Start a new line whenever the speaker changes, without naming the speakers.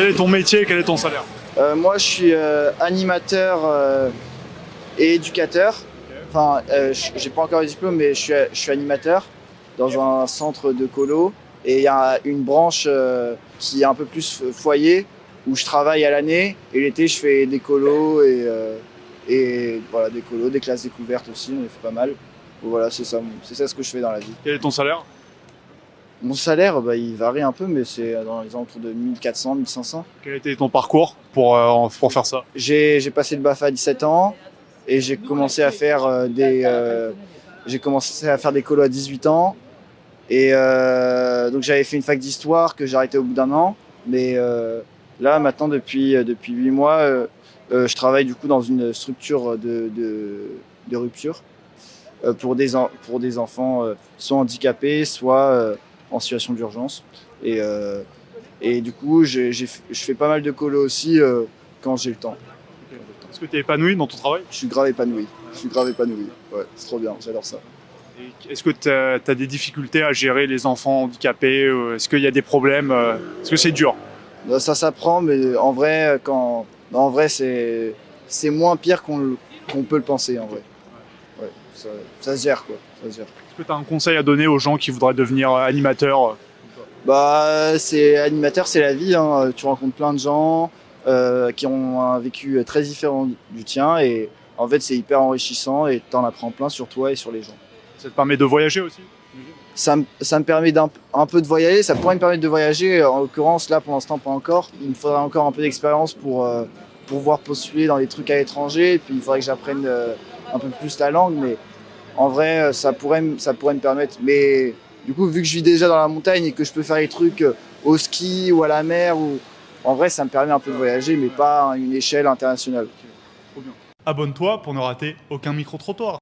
Quel est ton métier? Quel est ton salaire?
Moi, je suis animateur et éducateur. Enfin, j'ai pas encore le diplôme, mais je suis animateur dans un centre de colo. Et il y a une branche qui est un peu plus foyer, où je travaille à l'année. Et l'été, je fais des colos et voilà, des colos, des classes découvertes aussi, on en fait pas mal. Donc voilà, c'est ça ce que je fais dans la vie.
Quel est ton salaire?
Mon salaire, bah, il varie un peu, mais c'est dans les alentours de 1400, 1500.
Quel a été ton parcours pour faire ça?
J'ai passé le BAFA à 17 ans et j'ai commencé à faire des colos à 18 ans. Et donc j'avais fait une fac d'histoire que j'ai arrêté au bout d'un an. Mais là, maintenant, depuis 8 mois, je travaille du coup dans une structure de rupture pour des enfants soit handicapés, soit en situation d'urgence. Et, euh, et du coup, je fais pas mal de colos aussi quand j'ai le temps.
Est-ce que tu es épanoui dans ton travail?
Je suis grave épanoui. Je suis grave épanoui. Ouais, c'est trop bien, j'adore ça.
Et est-ce que tu as des difficultés à gérer les enfants handicapés? Est-ce qu'il y a des problèmes? Est-ce que c'est dur?
Ça s'apprend, mais en vrai, c'est moins pire qu'on peut le penser en vrai. Ouais, ça se gère quoi. Ça se gère.
Est-ce que tu as un conseil à donner aux gens qui voudraient devenir animateurs?
Bah, animateur, c'est la vie, hein. Tu rencontres plein de gens qui ont un vécu très différent du tien et en fait, c'est hyper enrichissant et t'en apprends plein sur toi et sur les gens.
Ça te permet de voyager aussi?
Ça me permet un peu de voyager, ça pourrait me permettre de voyager. En l'occurrence, là, pour l'instant, pas encore. Il me faudrait encore un peu d'expérience pour pouvoir postuler dans des trucs à l'étranger. Et puis, il faudrait que j'apprenne un peu plus la langue. Mais en vrai, ça pourrait me permettre. Mais du coup, vu que je vis déjà dans la montagne et que je peux faire des trucs au ski ou à la mer, en vrai, ça me permet un peu de voyager, mais pas à une échelle internationale.
Trop bien. Abonne-toi pour ne rater aucun micro-trottoir.